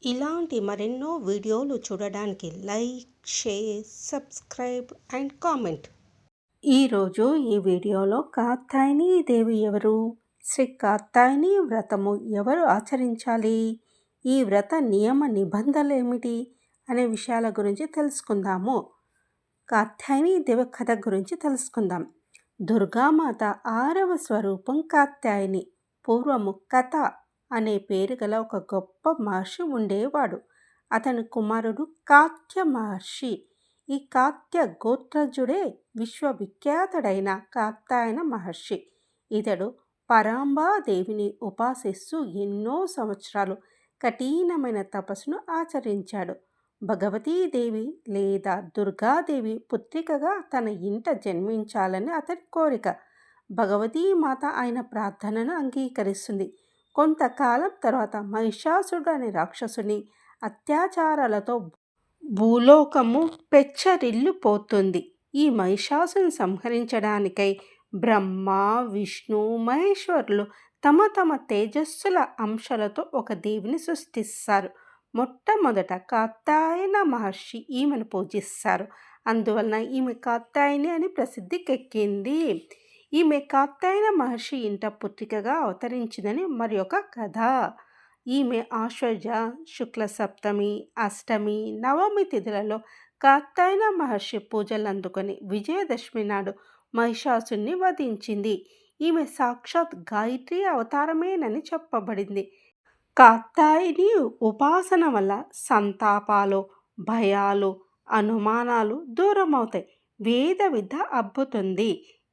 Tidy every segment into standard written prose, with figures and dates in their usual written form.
ఇలాంటి మరెన్నో వీడియోలు చూడడానికి like, share, subscribe and comment. ఈరోజు ఈ వీడియోలో కాత్యాయని దేవి ఎవరు? శ్రీ కాత్యాయని వ్రతము ఎవరు ఆచరించాలి? ఈ వ్రత నియమ నిబంధనలు ఏమిటి అనే విషయాల గురించి తెలుసుకుందాము. కాత్యాయని దేవి కథ గురించి తెలుసుకుందాం. దుర్గామాత 6వ స్వరూపం కాత్యాయని. పూర్వము కథ అనే పేరు గల ఒక గొప్ప మహర్షి ఉండేవాడు. అతని కుమారుడు కాత్య మహర్షి. ఈ కాత్య గోత్రజుడే విశ్వవిఖ్యాతుడైన కాత్యాయన మహర్షి. ఇతడు పరాంబాదేవిని ఉపాసిస్తూ ఎన్నో సంవత్సరాలు కఠినమైన తపస్సును ఆచరించాడు. భగవతీదేవి లేదా దుర్గాదేవి పుత్రికగా తన ఇంట జన్మించాలని అతని కోరిక. భగవతీమాత ఆయన ప్రార్థనను అంగీకరిస్తుంది. కొంతకాలం తర్వాత మహిషాసురుడు అనే రాక్షసుని అత్యాచారాలతో భూలోకము పెచ్చరిల్లిపోతుంది. ఈ మహిషాసుని సంహరించడానికై బ్రహ్మ, విష్ణు, మహేశ్వరులు తమ తమ తేజస్సుల అంశాలతో ఒక దేవిని సృష్టిస్తారు. మొట్టమొదట కాత్యాయన మహర్షి ఈమెను పూజిస్తారు. అందువలన ఈమె కాత్యాయని అని ప్రసిద్ధికెక్కింది. ఈమె కాత్యాయన మహర్షి ఇంట పుత్రికగా అవతరించిందని మరి ఒక కథ. ఈమె ఆశ్వయుజ శుక్ల సప్తమి, అష్టమి, నవమి తిథులలో కాత్యాయన మహర్షి పూజలు అందుకొని విజయదశమి నాడు మహిషాసుని వధించింది. ఈమె సాక్షాత్ గాయత్రి అవతారమేనని చెప్పబడింది. కాత్యాయని ఉపాసన వల్ల సంతాపాలు, భయాలు, అనుమానాలు దూరమవుతాయి. వేద విద్య అబ్బుతుంది.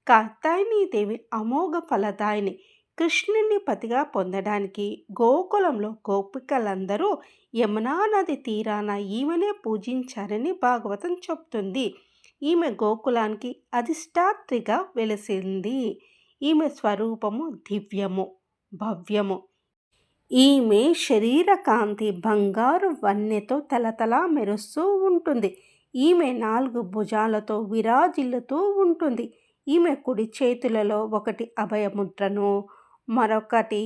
కాత్యాయని దేవి అమోఘ ఫలదాయిని. కృష్ణుని పతిగా పొందడానికి గోకులంలో గోపికలందరూ యమునా నది తీరాన ఈమెనే పూజించారని భాగవతం చెప్తుంది. ఈమె గోకులానికి అధిష్టాత్రిగా వెలిసింది. ఈమె స్వరూపము దివ్యము, భవ్యము. ఈమె శరీర కాంతి బంగారు వన్నెతో తలతలా మెరుస్తూ ఉంటుంది. ఈమె 4 భుజాలతో విరాజిల్లుతూ ఉంటుంది. ఈమె కుడి చేతులలో ఒకటి అభయముద్రను, మరొకటి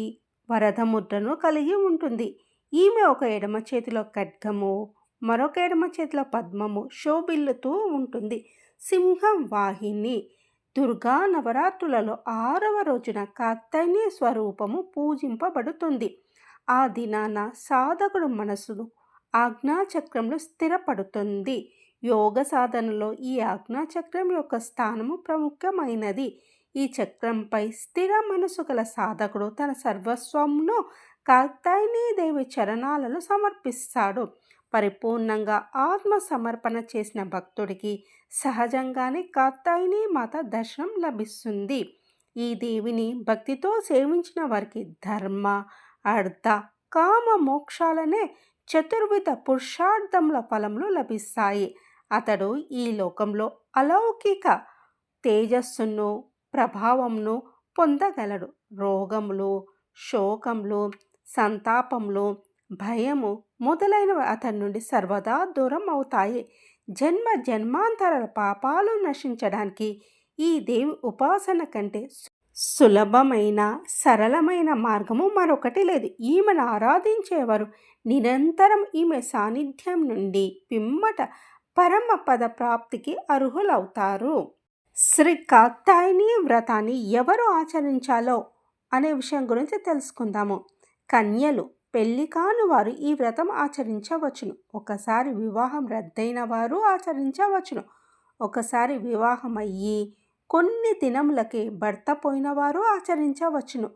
వరదముద్రను కలిగి ఉంటుంది. ఈమె ఒక ఎడమ చేతిలో ఖడ్గము, మరొక ఎడమ చేతిలో పద్మము శోభిల్లుతూ ఉంటుంది. సింహం వాహిని. దుర్గా నవరాత్రులలో 6వ రోజున కాత్యాయని స్వరూపము పూజింపబడుతుంది. ఆ దినాన సాధకుడు మనసును ఆజ్ఞాచక్రంలో స్థిరపడుతుంది. యోగ సాధనలో ఈ ఆజ్ఞాచక్రం యొక్క స్థానము ప్రముఖమైనది. ఈ చక్రంపై స్థిర మనసు గల సాధకుడు తన సర్వస్వంను కాత్యాయని దేవి చరణాలలో సమర్పిస్తాడు. పరిపూర్ణంగా ఆత్మ సమర్పణ చేసిన భక్తుడికి సహజంగానే కాత్యాయని మాత దర్శనం లభిస్తుంది. ఈ దేవిని భక్తితో సేవించిన వారికి ధర్మ, అర్థ, కామ మోక్షాలనే చతుర్విధ పురుషార్థముల ఫలములు లభిస్తాయి. అతడు ఈ లోకంలో అలౌకిక తేజస్సును, ప్రభావంను పొందగలడు. రోగములు, శోకములు, సంతాపములు, భయము మొదలైనవి అతని నుండి సర్వదా దూరం అవుతాయి. జన్మ జన్మాంతరాల పాపాలు నశించడానికి ఈ దేవి ఉపాసన కంటే సులభమైన, సరళమైన మార్గము మరొకటి లేదు. ఈమెను ఆరాధించేవారు నిరంతరం ఈమె సాన్నిధ్యం నుండి పిమ్మట పరమ పద ప్రాప్తికి అర్హులవుతారు. శ్రీ కాత్యాయని వ్రతాన్ని ఎవరు ఆచరించాలో అనే విషయం గురించి తెలుసుకుందాము. కన్యలు, పెళ్లి కాని వారు ఈ వ్రతం ఆచరించవచ్చును. ఒకసారి వివాహం రద్దయిన వారు ఆచరించవచ్చును. ఒకసారి వివాహం అయ్యి కొన్ని దినములకే భర్త పోయిన వారు ఆచరించవచ్చును.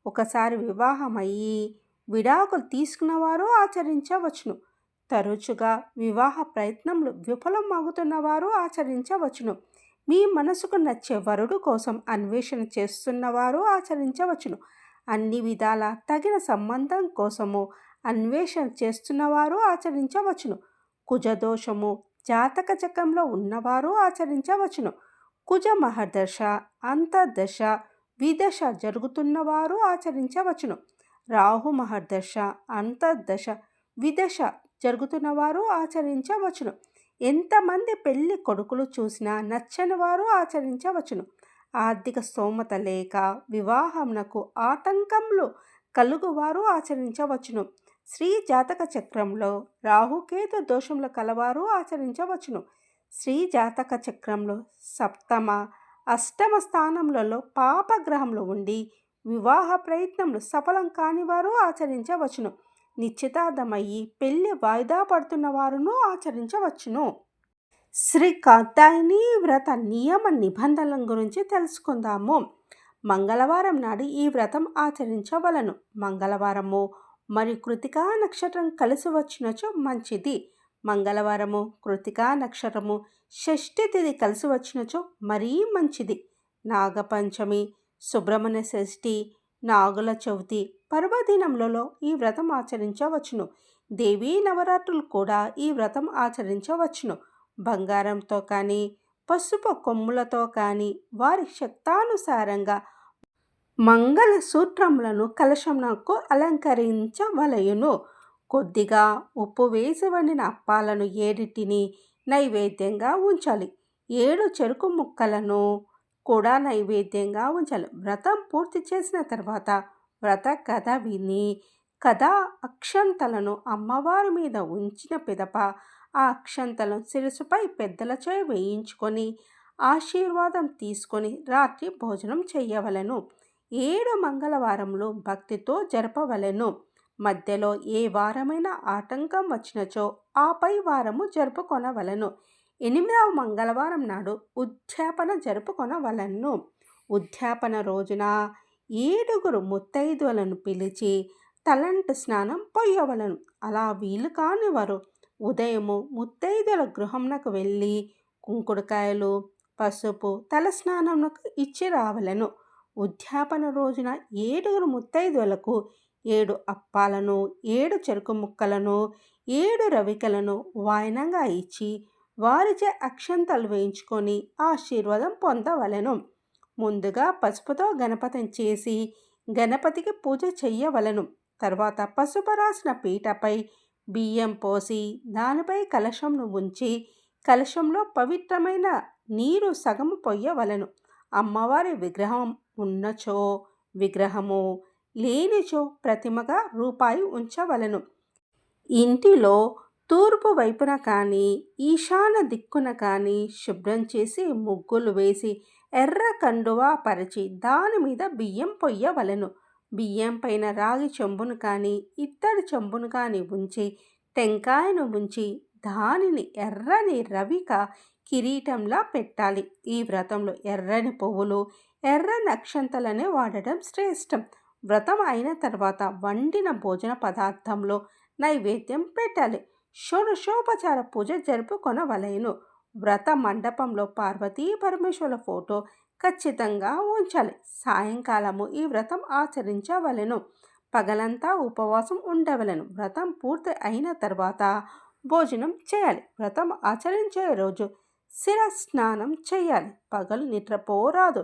ఒకసారి వివాహం అయ్యి విడాకులు తీసుకున్నవారు ఆచరించవచ్చును. తరచుగా వివాహ ప్రయత్నములు విఫలమవుతున్న వారు ఆచరించవచ్చును. మీ మనసుకు నచ్చే వరుడు కోసం అన్వేషణ చేస్తున్నవారు ఆచరించవచ్చును. అన్ని విధాల తగిన సంబంధం కోసము అన్వేషణ చేస్తున్నవారు ఆచరించవచ్చును. కుజదోషము జాతక చక్రంలో ఉన్నవారు ఆచరించవచ్చును. కుజ మహర్దశ, అంతర్దశ, విదశ జరుగుతున్నవారు ఆచరించవచ్చును. రాహు మహర్దశ, అంతర్దశ, విదశ జరుగుతున్నవారు ఆచరించవచ్చును. ఎంతమంది పెళ్లి కొడుకులు చూసినా నచ్చని వారు ఆచరించవచ్చును. ఆర్థిక స్తోమత లేక వివాహమునకు ఆటంకములు కలుగువారు ఆచరించవచ్చును. స్త్రీ జాతక చక్రంలో రాహుకేతు దోషములు కలవారు ఆచరించవచ్చును. స్త్రీ జాతక చక్రంలో సప్తమ అష్టమ స్థానములలో పాపగ్రహములు ఉండి వివాహ ప్రయత్నములు సఫలం కాని వారు ఆచరించవచ్చును. నిశ్చితార్థమయ్యి పెళ్లి వాయిదా పడుతున్న వారును ఆచరించవచ్చును. శ్రీ కాత్యాయని వ్రత నియమ నిబంధనల గురించి తెలుసుకుందాము. మంగళవారం నాడు ఈ వ్రతం ఆచరించవలను. మంగళవారము మరియు కృతికా నక్షత్రం కలిసి వచ్చినచో మంచిది. మంగళవారము కృతికా నక్షత్రము షష్ఠి తిథి కలిసి వచ్చినచో మరీ మంచిది. నాగపంచమి, సుబ్రహ్మణ్య షష్ఠి, నాగుల చవితి పర్వదినములలో ఈ వ్రతం ఆచరించవచ్చును. దేవీ నవరాత్రులు కూడా ఈ వ్రతం ఆచరించవచ్చును. బంగారంతో కానీ పసుపు కొమ్ములతో కానీ వారి శక్తానుసారంగా మంగళ సూత్రములను కలశమునకు అలంకరించవలయును. కొద్దిగా ఉప్పు వేసి వండిన అప్పాలను ఏడిటిని నైవేద్యంగా ఉంచాలి. 7 చెరుకు ముక్కలను కూడా నైవేద్యంగా ఉంచాలి. వ్రతం పూర్తి చేసిన తర్వాత వ్రత కథ విని కథా అక్షంతలను అమ్మవారి మీద ఉంచిన పిదప ఆ అక్షంతలను శిరస్సుపై పెద్దలచే వేయించుకొని ఆశీర్వాదం తీసుకొని రాత్రి భోజనం చేయవలెను. 7 మంగళవారములు భక్తితో జరపవలెను. మధ్యలో ఏ వారమైన ఆటంకం వచ్చినచో ఆపై వారము జరుపుకొనవలెను. 8వ మంగళవారం నాడు ఉద్యాపన జరుపుకొనవలెను. ఉద్యాపన రోజున 7 ముత్తైదువులను పిలిచి తలంటు స్నానం పొయ్యవలను. అలా వీలు కాని వారు ఉదయము ముత్తైదుల గృహమునకు వెళ్ళి కుంకుడుకాయలు, పసుపు తల స్నానమునకు ఇచ్చి రావలెను. ఉద్యాపన రోజున 7 ముత్తైదువులకు 7 అప్పాలను, 7 చెరుకు ముక్కలను, 7 రవికలను వాయనంగా ఇచ్చి వారిచే అక్షంతలు వేయించుకొని ఆశీర్వాదం పొందవలెను. ముందుగా పసుపుతో గణపతిని చేసి గణపతికి పూజ చెయ్యవలెను. తర్వాత పసుపు రాసిన పీటపై బియ్యం పోసి దానిపై కలశంను ఉంచి కలశంలో పవిత్రమైన నీరు సగము పొయ్యవలెను. అమ్మవారి విగ్రహం ఉన్నచో విగ్రహము, లేనిచో ప్రతిమగా రూపాయి ఉంచవలెను. ఇంటిలో తూర్పు వైపున కానీ ఈశాన్య దిక్కున కానీ శుభ్రం చేసి ముగ్గులు వేసి ఎర్ర కండువా పరిచి దాని మీద బియ్యం పొయ్యవలెను. బియ్యం పైన రాగి చెంబును కానీ ఇత్తడి చెంబును కానీ ఉంచి టెంకాయను ఉంచి దానిని ఎర్రని రవిక కిరీటంలా పెట్టాలి. ఈ వ్రతంలో ఎర్రని పువ్వులు, ఎర్రని అక్షంతలనే వాడటం శ్రేష్టం. వ్రతం అయిన తర్వాత వండిన భోజన పదార్థంలో నైవేద్యం పెట్టాలి. షోడశోపచార పూజ జరుపుకొనవలెను. వ్రత మండపంలో పార్వతీ పరమేశ్వరుల ఫోటో ఖచ్చితంగా ఉంచాలి. సాయంకాలము ఈ వ్రతం ఆచరించవలెను. పగలంతా ఉపవాసం ఉండవలెను. వ్రతం పూర్తి అయిన తర్వాత భోజనం చేయాలి. వ్రతం ఆచరించే రోజు శిరస్నానం చేయాలి. పగలు నిద్రపోరాదు.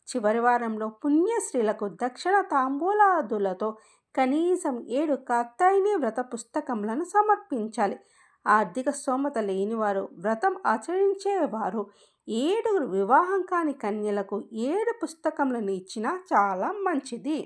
చివరి వారంలో పుణ్యశ్రీలకు దక్షిణ తాంబూలాదులతో కనీసం 7 కాత్యాయని వ్రత పుస్తకములను సమర్పించాలి. ఆర్థిక స్తోమత లేనివారు వ్రతం ఆచరించేవారు 7 వివాహం కాని కన్యలకు 7 పుస్తకములను ఇచ్చినా చాలా మంచిది.